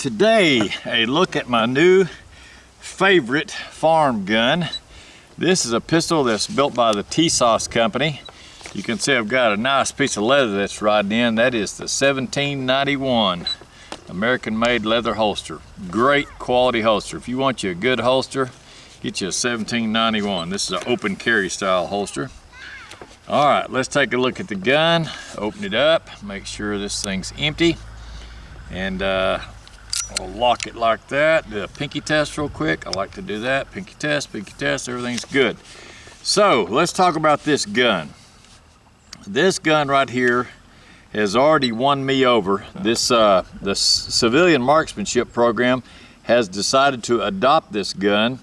Today, a look at my new favorite farm gun. This is a pistol that's built by the TISAS company. You can see I've got a nice piece of leather that's riding in. That is the 1791 American-made leather holster. Great quality holster. If you want you a good holster, get you a 1791. This is an open carry style holster. All right, let's take a look at the gun. Open it up, make sure this thing's empty. And I'll lock it like that. Do a pinky test real quick. I like to do that. Pinky test, everything's good. So let's talk about this gun. This gun right here has already won me over. This the civilian marksmanship program has decided to adopt this gun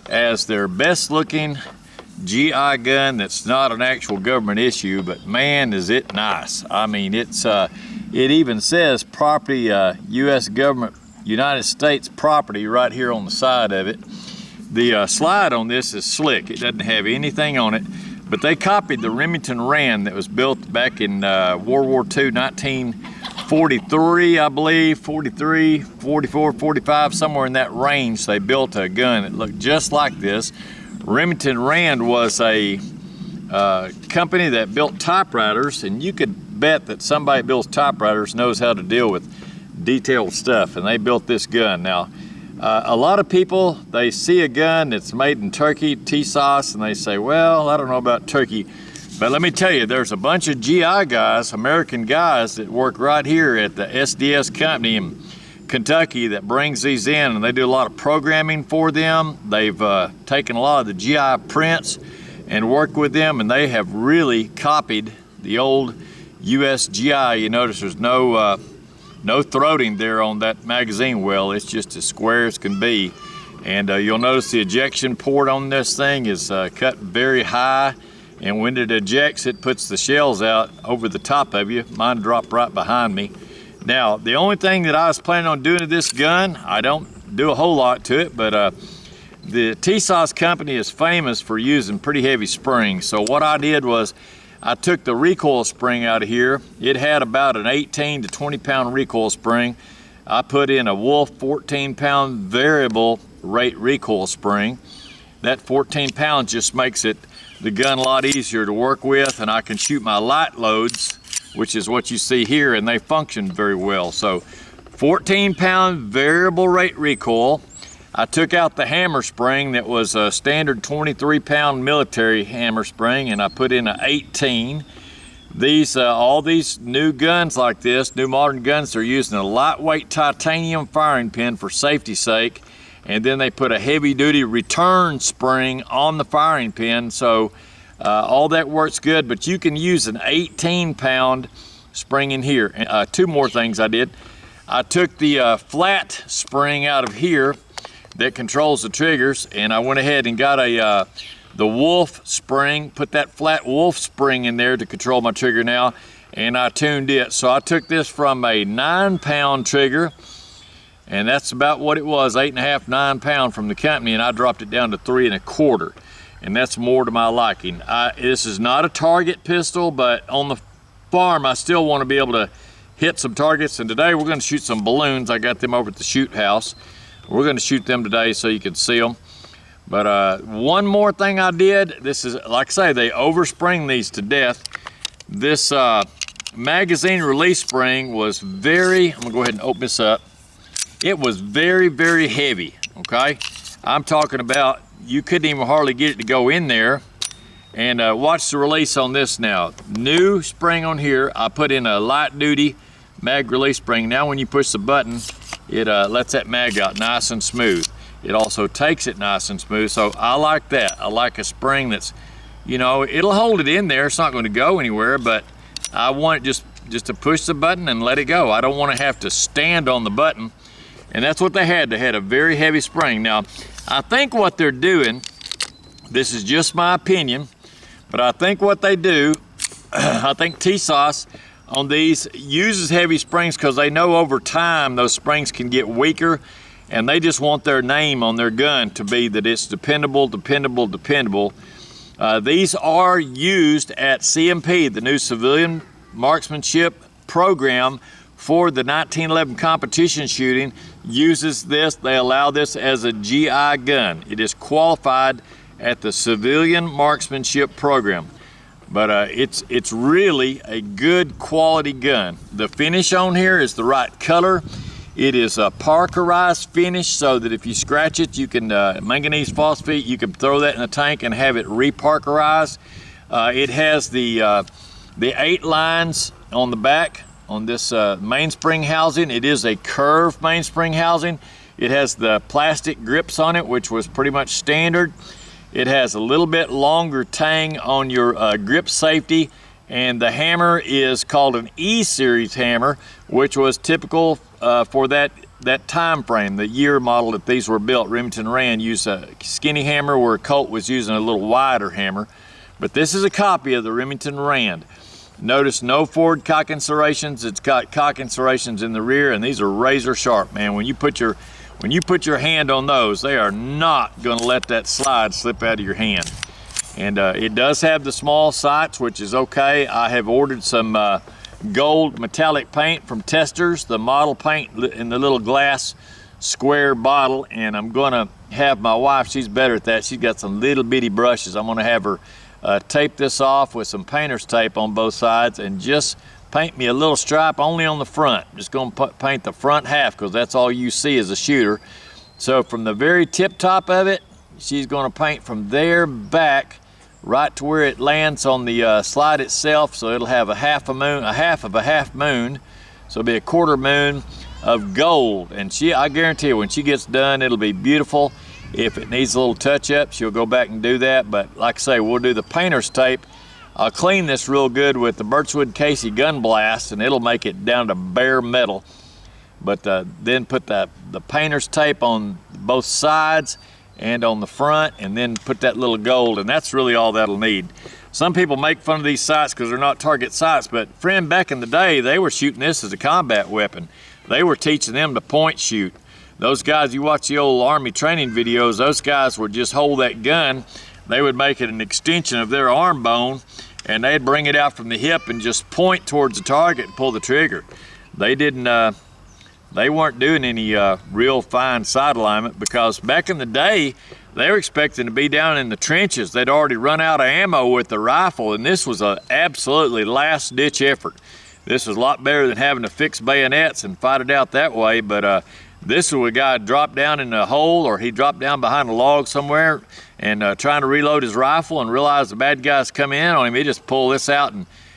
as their best looking GI gun that's not an actual government issue, but man is it nice. I mean, it's it even says property, U.S. government, United States property right here on the side of it. The slide on this is slick. It doesn't have anything on it, but they copied the Remington Rand that was built back in World War II, 1943, I believe, 43, 44, 45, somewhere in that range. They built a gun that looked just like this. Remington Rand was a company that built typewriters, and you could bet that somebody that builds typewriters knows how to deal with detailed stuff, and they built this gun. Now, a lot of people, they see a gun that's made in Turkey, TISAS, and they say, well, I don't know about Turkey. But let me tell you, there's a bunch of GI guys, American guys, that work right here at the SDS company in Kentucky that brings these in, and they do a lot of programming for them. They've taken a lot of the GI prints and worked with them, and they have really copied the old US GI. You notice there's no throating there on that magazine well. It's just as square as can be. And you'll notice the ejection port on this thing is cut very high, and when it ejects, it puts the shells out over the top of you. Mine dropped right behind me. Now, the only thing that I was planning on doing to this gun, I don't do a whole lot to it, but the TISAS company is famous for using pretty heavy springs. So what I did was I took the recoil spring out of here. It had about an 18 to 20 pound recoil spring. I put in a Wolf 14 pound variable rate recoil spring. That 14 pounds just makes the gun a lot easier to work with, and I can shoot my light loads, which is what you see here, and they function very well. So 14 pound variable rate recoil. I took out the hammer spring that was a standard 23 pound military hammer spring, and I put in an 18. All these new guns like this, new modern guns, they're using a lightweight titanium firing pin for safety's sake, and then they put a heavy duty return spring on the firing pin. So all that works good, but you can use an 18 pound spring in here. Two more things I did. I took the flat spring out of here that controls the triggers, and I went ahead and got the Wolf spring, put that flat Wolf spring in there to control my trigger now, and I tuned it. So I took this from a 9 pound trigger, and that's about what it was, 8.5, 9 pound from the company, and I dropped it down to 3 1/4, and that's more to my liking. This is not a target pistol, but on the farm I still want to be able to hit some targets, and today we're going to shoot some balloons. I got them over at the shoot house. We're going to shoot them today so you can see them. But one more thing I did, this is, like I say, they overspring these to death. This magazine release spring was I'm going to go ahead and open this up. It was very, very heavy, okay? I'm talking about you couldn't even hardly get it to go in there. And watch the release on this now. New spring on here. I put in a light duty mag release spring. Now when you push the button, it lets that mag out nice and smooth. It also takes it nice and smooth, so I like that. I like a spring that's, you know, it'll hold it in there. It's not going to go anywhere, but I want it just to push the button and let it go. I don't want to have to stand on the button, and that's what they had. They had a very heavy spring. Now, I think what they're doing, this is just my opinion, but I think what they do, I think TISAS on these uses heavy springs because they know over time those springs can get weaker, and they just want their name on their gun to be that it's dependable. These are used at CMP, the new civilian marksmanship program for the 1911 competition shooting. uses this. They allow this as a GI gun. It is qualified at the civilian marksmanship program. But it's really a good quality gun. The finish on here is the right color. It is a parkerized finish, so that if you scratch it, you can, manganese phosphate, you can throw that in a tank and have it reparkerized. It has the 8 lines on the back on this mainspring housing. It is a curved mainspring housing. It has the plastic grips on it, which was pretty much standard. It has a little bit longer tang on your grip safety, and the hammer is called an E-series hammer, which was typical for that time frame, the year model that these were built. Remington Rand used a skinny hammer, where Colt was using a little wider hammer. But this is a copy of the Remington Rand. Notice no forward cock insertions. It's got cock insertions in the rear, and these are razor sharp, man. When you put your hand on those, they are not going to let that slide slip out of your hand. And it does have the small sights, which is okay. I have ordered some gold metallic paint from Testers, the model paint in the little glass square bottle, and I'm going to have my wife, she's better at that. She's got some little bitty brushes. I'm going to have her tape this off with some painter's tape on both sides and just paint me a little stripe only on the front. Just going to paint the front half, because that's all you see as a shooter. So from the very tip top of it, she's going to paint from there back right to where it lands on the slide itself, so it'll have a half of a half moon, so it'll be a quarter moon of gold. And I guarantee you, when she gets done, it'll be beautiful. If it needs a little touch up, she'll go back and do that. But like I say, we'll do the painter's tape. I'll clean this real good with the Birchwood Casey gun blast, and it'll make it down to bare metal. But then put the painter's tape on both sides and on the front, and then put that little gold, and that's really all that'll need. Some people make fun of these sights because they're not target sights, but friend, back in the day, they were shooting this as a combat weapon. They were teaching them to point shoot. Those guys, you watch the old Army training videos, those guys would just hold that gun. They would make it an extension of their arm bone, and they'd bring it out from the hip and just point towards the target and pull the trigger. They weren't doing any real fine sight alignment, because back in the day, they were expecting to be down in the trenches. They'd already run out of ammo with the rifle, and this was an absolutely last-ditch effort. This was a lot better than having to fix bayonets and fight it out that way, but this was a guy dropped down in a hole, or he dropped down behind a log somewhere and trying to reload his rifle and realized the bad guys come in on him. He just pull this out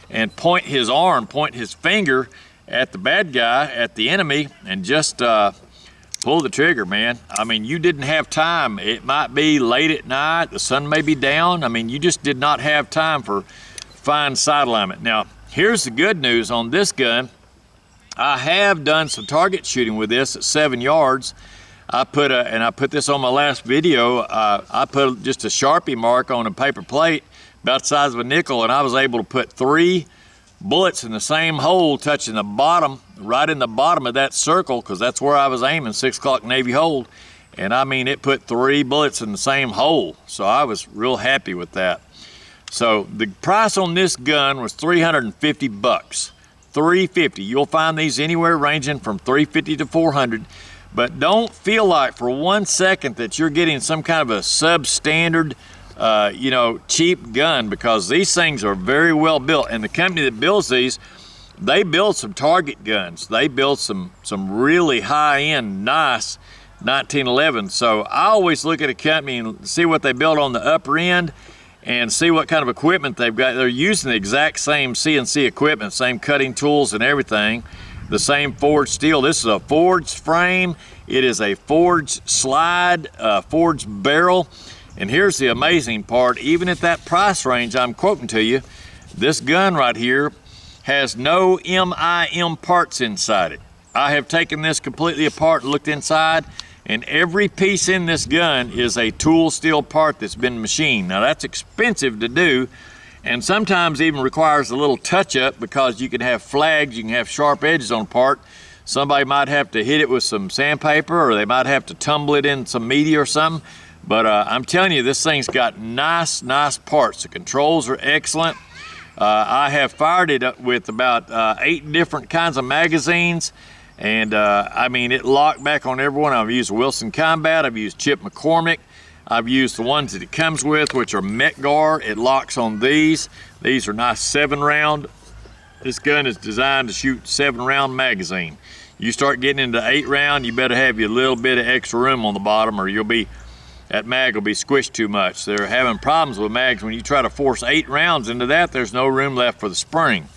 and point his finger at the bad guy, at the enemy, and just pull the trigger, man. I mean, you didn't have time. It might be late at night, the sun may be down. I mean, you just did not have time for fine sight alignment. Now, here's the good news on this gun. I have done some target shooting with this at 7 yards. I put this on my last video, I put just a Sharpie mark on a paper plate about the size of a nickel, and I was able to put 3 bullets in the same hole, touching the bottom, right in the bottom of that circle, because that's where I was aiming, 6 o'clock Navy hold. And I mean, it put 3 bullets in the same hole. So I was real happy with that. So the price on this gun was $350. $350. You'll find these anywhere ranging from $350 to $400. But don't feel like for 1 second that you're getting some kind of a substandard cheap gun, because these things are very well built, and the company that builds these, they build some target guns. They build some really high-end, nice 1911. So I always look at a company and see what they build on the upper end and see what kind of equipment they've got. They're using the exact same CNC equipment, same cutting tools and everything, the same forged steel. This is a forged frame. It is a forged slide, forged barrel. And here's the amazing part. Even at that price range I'm quoting to you, this gun right here has no MIM parts inside it. I have taken this completely apart and looked inside, and every piece in this gun is a tool steel part that's been machined. Now that's expensive to do, and sometimes even requires a little touch up, because you can have flags, you can have sharp edges on a part. Somebody might have to hit it with some sandpaper, or they might have to tumble it in some media or something. But I'm telling you, this thing's got nice parts. The controls are excellent. I have fired it up with about 8 different kinds of magazines, And I mean, it locked back on every one. I've used Wilson Combat, I've used Chip McCormick, I've used the ones that it comes with, which are Metgar. It locks on these. These are nice 7-round. This gun is designed to shoot 7-round magazine. You start getting into 8-round, you better have you a little bit of extra room on the bottom, or that mag will be squished too much. They're having problems with mags. When you try to force 8 rounds into that, there's no room left for the spring.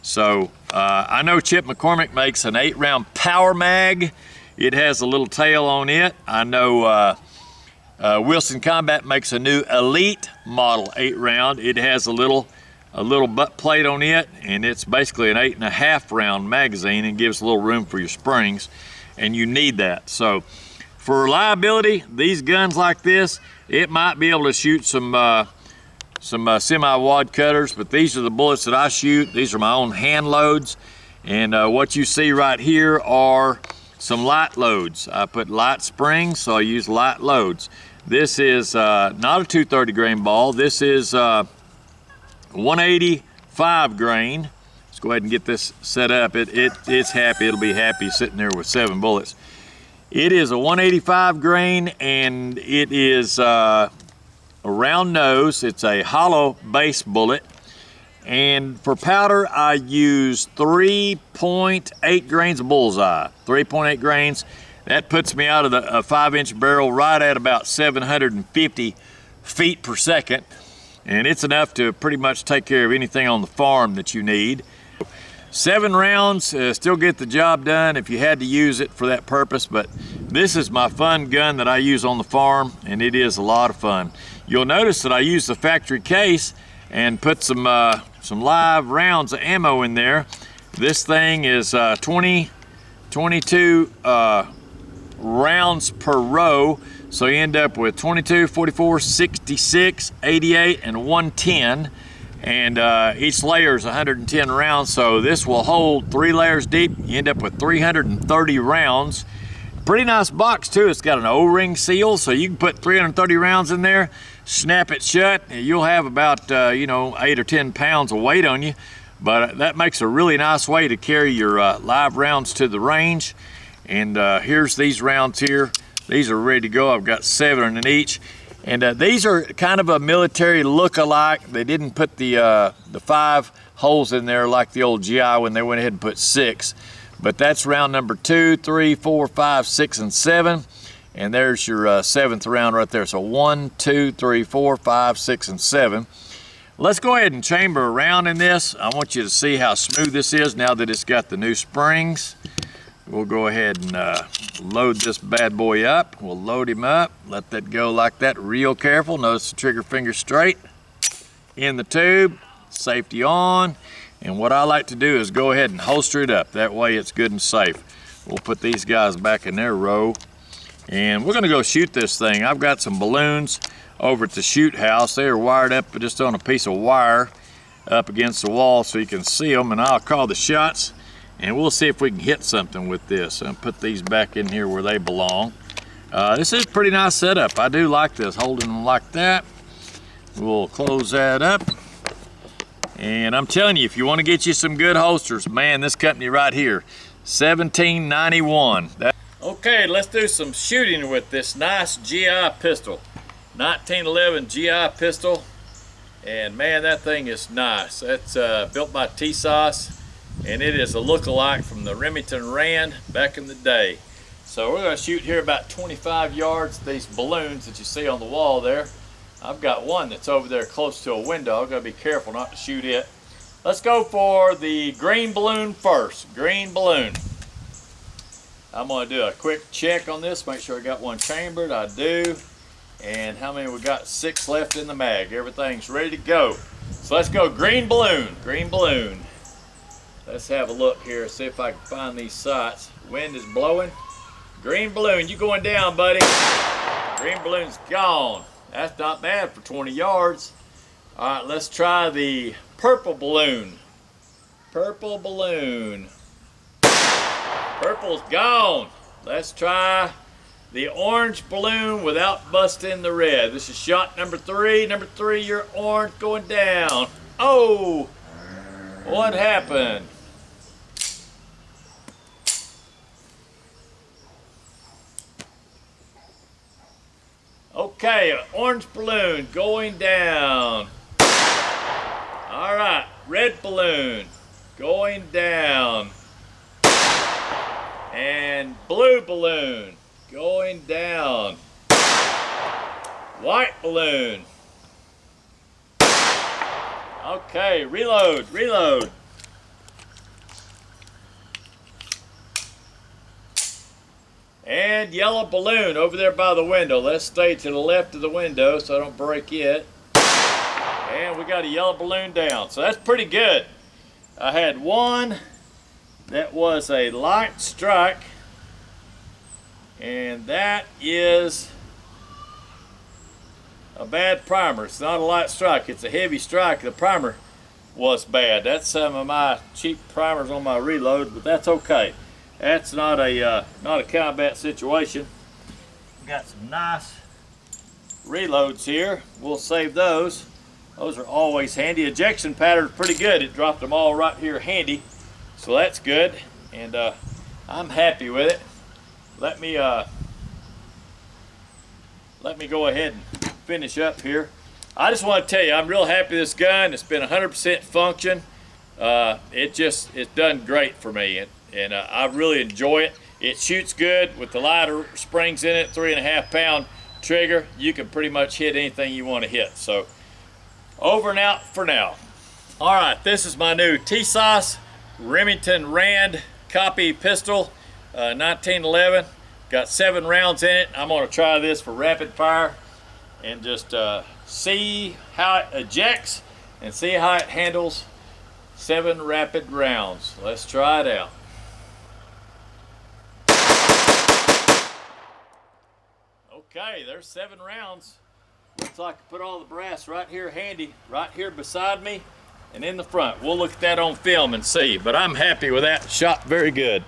So I know Chip McCormick makes an 8-round power mag. It has a little tail on it. I know Wilson Combat makes a new Elite model 8-round. It has a little butt plate on it, and it's basically an 8.5-round magazine and gives a little room for your springs, and you need that. So for reliability, these guns like this, it might be able to shoot some semi-wad cutters, but these are the bullets that I shoot. These are my own hand loads, and what you see right here are some light loads. I put light springs, so I use light loads. This is not a 230 grain ball. This is 185 grain. Let's go ahead and get this set up. It's happy. It'll be happy sitting there with 7 bullets. It is a 185 grain, and it is a round nose. It's a hollow base bullet. And for powder, I use 3.8 grains of bullseye. 3.8 grains. That puts me out of a 5-inch barrel right at about 750 feet per second. And it's enough to pretty much take care of anything on the farm that you need. 7 rounds, still get the job done if you had to use it for that purpose, but this is my fun gun that I use on the farm, and it is a lot of fun. You'll notice that I use the factory case and put some live rounds of ammo in there. This thing is 22 rounds per row, so you end up with 22, 44, 66, 88, and 110. And each layer is 110 rounds, so this will hold 3 layers deep. You end up with 330 rounds. Pretty nice box too. It's got an O-ring seal, so you can put 330 rounds in there, snap it shut, and you'll have about 8 or 10 pounds of weight on you. But that makes a really nice way to carry your live rounds to the range. And here's these rounds here. These are ready to go. I've got 7 in each. And these are kind of a military look-alike. They didn't put the 5 holes in there like the old GI when they went ahead and put 6. But that's round number 2, 3, 4, 5, 6, and 7. And there's your 7th round right there. So 1, 2, 3, 4, 5, 6, and 7. Let's go ahead and chamber a round in this. I want you to see how smooth this is now that it's got the new springs. We'll go ahead and load this bad boy up. We'll load him up, let that go like that, real careful. Notice the trigger finger straight in the tube, safety on. And what I like to do is go ahead and holster it up. That way it's good and safe. We'll put these guys back in their row. And we're gonna go shoot this thing. I've got some balloons over at the shoot house. They are wired up just on a piece of wire up against the wall so you can see them, and I'll call the shots. And we'll see if we can hit something with this. And put these back in here where they belong. This is a pretty nice setup. I do like this, holding them like that. We'll close that up. And I'm telling you, if you want to get you some good holsters, man, this company right here, $17.91. Okay, let's do some shooting with this nice GI pistol. 1911 GI pistol. And man, that thing is nice. That's built by TISAS. And it is a look-alike from the Remington Rand back in the day. So we're going to shoot here about 25 yards. These balloons that you see on the wall there. I've got one that's over there close to a window. I've got to be careful not to shoot it. Let's go for the green balloon first. Green balloon. I'm going to do a quick check on this. Make sure I got one chambered. I do. And how many we got? 6 left in the mag. Everything's ready to go. So let's go green balloon. Green balloon. Let's have a look here, see if I can find these sights. Wind is blowing. Green balloon, you going down, buddy. Green balloon's gone. That's not bad for 20 yards. All right, let's try the purple balloon. Purple balloon. Purple's gone. Let's try the orange balloon without busting the red. This is shot number 3. Number 3, your orange going down. Oh, what happened? Okay, orange balloon going down. All right, red balloon going down. And blue balloon going down. White balloon. Okay, reload, reload. And yellow balloon over there by the window. Let's stay to the left of the window so I don't break it. And we got a yellow balloon down. So that's pretty good. I had one that was a light strike. And that is a bad primer. It's not a light strike. It's a heavy strike. The primer was bad. That's some of my cheap primers on my reload, but that's okay. That's not a combat situation. Got some nice reloads here. We'll save those. Those are always handy. Ejection pattern's pretty good. It dropped them all right here handy, so that's good. And I'm happy with it. Let me go ahead and finish up here. I just want to tell you, I'm real happy with this gun. It's been 100% function. It's done great for me, and I really enjoy it. It shoots good with the lighter springs in it, 3.5 pound trigger. You can pretty much hit anything you want to hit. So over and out for now. All right, this is my new TISAS Remington Rand copy pistol, 1911. Got 7 rounds in it. I'm going to try this for rapid fire and just see how it ejects and see how it handles 7 rapid rounds. Let's try it out. Okay, there's 7 rounds. Looks like I put all the brass right here handy, right here beside me and in the front. We'll look at that on film and see, but I'm happy with that. Shot very good.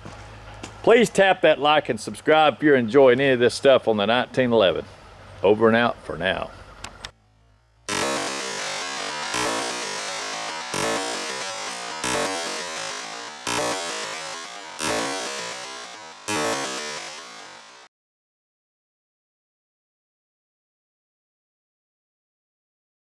Please tap that like and subscribe if you're enjoying any of this stuff on the 1911. Over and out for now.